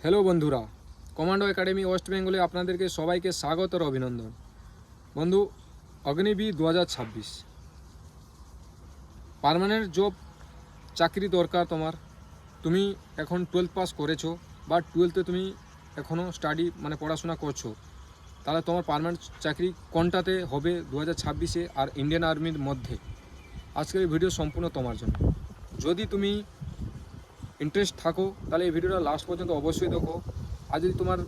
Hello বন্ধুরা, commando academy West বেঙ্গলে আপনাদেরকে সবাইকে স্বাগত আর অভিনন্দন। বন্ধু, অগ্নিবীর 2026 পার্মানেন্ট জব চাকরি দরকার তোমার। তুমি এখন 12 পাস করেছো বা 12তে তুমি এখনও পড়াশোনা করছো, তাহলে তোমার পার্মানেন্ট চাকরি কোনটাতে হবে 2026-এ আর ইন্ডিয়ান আর্মির মধ্যে। আজকের এই ভিডিও সম্পূর্ণ তোমার জন্য। যদি তুমি ইন্টারেস্ট থাকো তাহলে এই ভিডিওটা লাস্ট পর্যন্ত অবশ্যই দেখো, আর যদি তোমার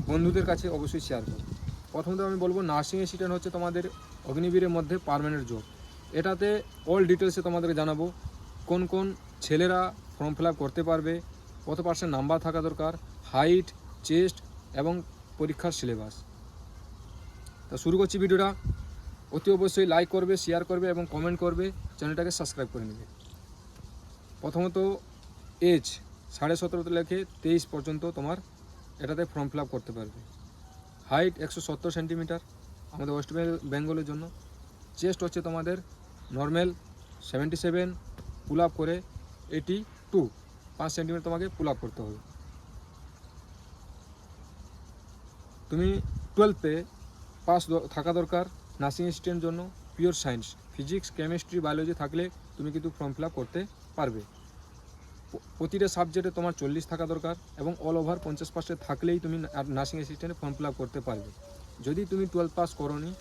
বন্ধুদের কাছে অবশ্যই শেয়ার করো। প্রথমত আমি বলবো, নার্সিং অ্যাসিস্ট্যান্ট হচ্ছে তোমাদের অগ্নিবীরের মধ্যে পার্মানেন্ট জব। এটাতে অল ডিটেলসে তোমাদেরকে জানাবো কোন কোন ছেলেরা ফর্ম ফিল আপ করতে পারবে, কত পার্সেন্ট নাম্বার থাকা দরকার, হাইট, চেস্ট এবং পরীক্ষার সিলেবাস। তা শুরু করছি ভিডিওটা। অতি অবশ্যই লাইক করবে, শেয়ার করবে এবং কমেন্ট করবে, চ্যানেলটাকে সাবস্ক্রাইব করে নেবে। প্রথমত এজ 17.5 থেকে 23 পর্যন্ত তোমার এটাতে ফর্ম ফিল আপ করতে পারবে। হাইট 170 সেন্টিমিটার আমাদের ওয়েস্ট বেঙ্গলের জন্য। চেস্ট হচ্ছে তোমাদের নর্মাল 77, পুল আপ করে 82, 5 সেন্টিমিটার তোমাকে পুল আপ করতে হবে। তুমি 12তে পাস থাকা দরকার নার্সিং অ্যাসিস্ট্যান্টের জন্য। Pure science, physics, chemistry, biology থাকলে তুমি কিন্তু ফর্ম ফিল আপ করতে পারবে। প্রতিটা সাবজেক্টে তোমার 40 থাকা দরকার এবং অল ওভার 50% থাকলেই তুমি নার্সিং অ্যাসিস্ট্যান্টে ফর্ম ফিল আপ করতে পারবে। যদি তুমি 12 পাস করোনি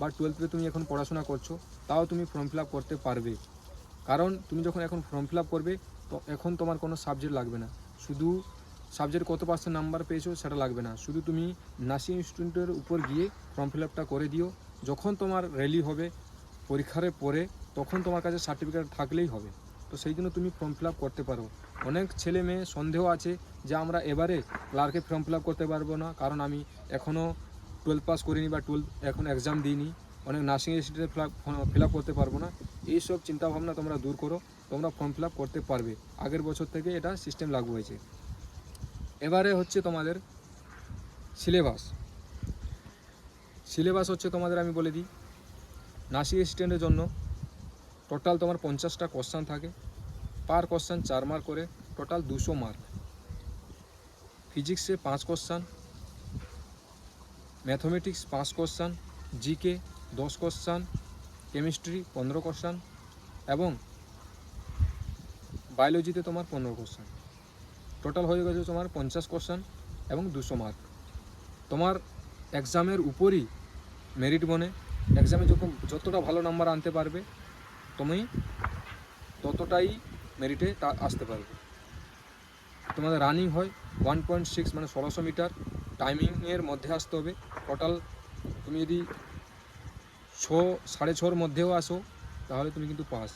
বা 12তে তুমি এখন পড়াশোনা করছো, তাও তুমি ফর্ম ফিল আপ করতে পারবে। কারণ তুমি যখন এখন ফর্ম ফিল আপ করবে, তো এখন তোমার কোনো সাবজেক্ট লাগবে না। শুধু সাবজেক্ট কত পার্সেন্ট নাম্বার পেয়েছো সেটা লাগবে না, শুধু তুমি নার্সিং স্টুডেন্টের উপর গিয়ে ফর্ম ফিল আপটা করে দিও। যখন তোমার র্যালি হবে পরীক্ষার পরে, তখন তোমার কাছে সার্টিফিকেট থাকলেই হবে। তো সেই জন্য তুমি ফর্ম ফিল আপ করতে পারো। অনেক ছেলে মেয়ে সন্দেহ আছে যে আমরা এবারে ক্লার্কে ফর্ম ফিল আপ করতে পারবো না, কারণ আমি এখনও 12 পাস করিনি বা 12 এখন এক্সাম দিইনি, অনেক নার্সিং অ্যাসিস্ট্যান্টে ফিল আপ করতে পারবো না। এইসব চিন্তাভাবনা তোমরা দূর করো, তোমরা ফর্ম ফিল আপ করতে পারবে। আগের বছর থেকে এটা সিস্টেম লাগু হয়েছে। এবারে হচ্ছে তোমাদের সিলেবাস। সিলেবাস হচ্ছে তোমাদের, আমি বলে দিই, নার্সিং অ্যাসিস্ট্যান্টের জন্য টোটাল তোমার 50টা কোশ্চান থাকে। পার কোশ্চান 4 মার্ক করে, টোটাল 200 মার্ক। ফিজিক্সে 5 question, mathematics 5 question, GK 10 question, chemistry 15 question এবং বায়োলজিতে তোমার 15 কোশ্চান। টোটাল হয়ে গেছে তোমার 50 কোশ্চান এবং 200 মার্ক। তোমার এক্সামের উপরই মেরিট বনে। এক্সামে যতটা ভালো নাম্বার আনতে পারবে তুমি ততটাই মেরিটে আসতে পারবে। তোমাদের রানিং হয় 1.6 মানে 1600 মিটার, টাইমিংয়ের মধ্যে আসতে হবে। টোটাল তুমি যদি 6-6.5-এর মধ্যেও আসো তাহলে তুমি কিন্তু পাস।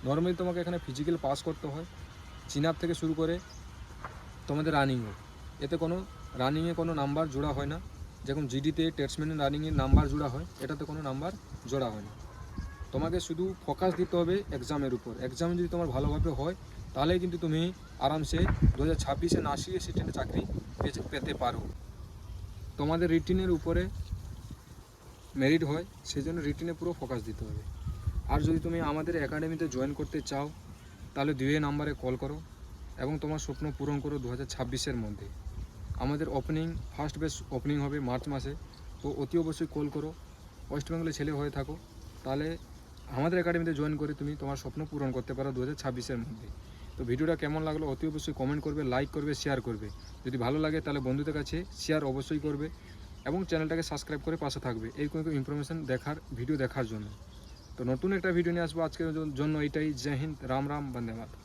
নর্মালি তোমাকে এখানে ফিজিক্যাল পাস করতে হয়, চিন আপ থেকে শুরু করে তোমাদের রানিংও। এতে কোনো রানিংয়ে কোনো নাম্বার জোড়া হয় না, যেমন জিডিতে টেস্টম্যানের রানিংয়ের নাম্বার জোড়া হয়, এটাতে কোনো নাম্বার জোড়া হয় না। তোমাকে শুধু ফোকাস দিতে হবে এক্সামের উপর। এক্সাম যদি তোমার ভালোভাবে হয় তাহলে কিন্তু তুমি আরামসে 2026-এ নার্সিং অ্যাসিস্ট্যান্টের চাকরি পেতে পারো। তোমাদের রিটিনের উপরে মেরিট হয়, সেই জন্য রিটিনে পুরো ফোকাস দিতে হবে। আর যদি তুমি আমাদের একাডেমিতে জয়েন করতে চাও তাহলে 2 নাম্বারে কল করো এবং তোমার স্বপ্ন পূরণ করো 2026-এর মধ্যে। আমাদের ওপেনিং, ফার্স্ট ব্যাচ ওপেনিং হবে মার্চ মাসে। তো অতি অবশ্যই কল করো। ওয়েস্ট বেঙ্গলের ছেলে হয়ে থাকো তাহলে আমাদের একাডেমিতে জয়েন করে তুমি তোমার স্বপ্ন পূরণ করতে পারো 2026-এর মধ্যে। তো ভিডিওটা কেমন লাগলো অতি অবশ্যই কমেন্ট করবে, লাইক করবে, শেয়ার করবে। যদি ভালো লাগে তাহলে বন্ধুদের কাছে শেয়ার অবশ্যই করবে এবং চ্যানেলটাকে সাবস্ক্রাইব করে পাশে থাকবে এই কোনো ইনফরমেশান ভিডিও দেখার জন্য। তো নতুন একটা ভিডিও নিয়ে আসবো। আজকের জন্য এটাই। জয় হিন্দ, রাম রাম, বন্দে মাতরম।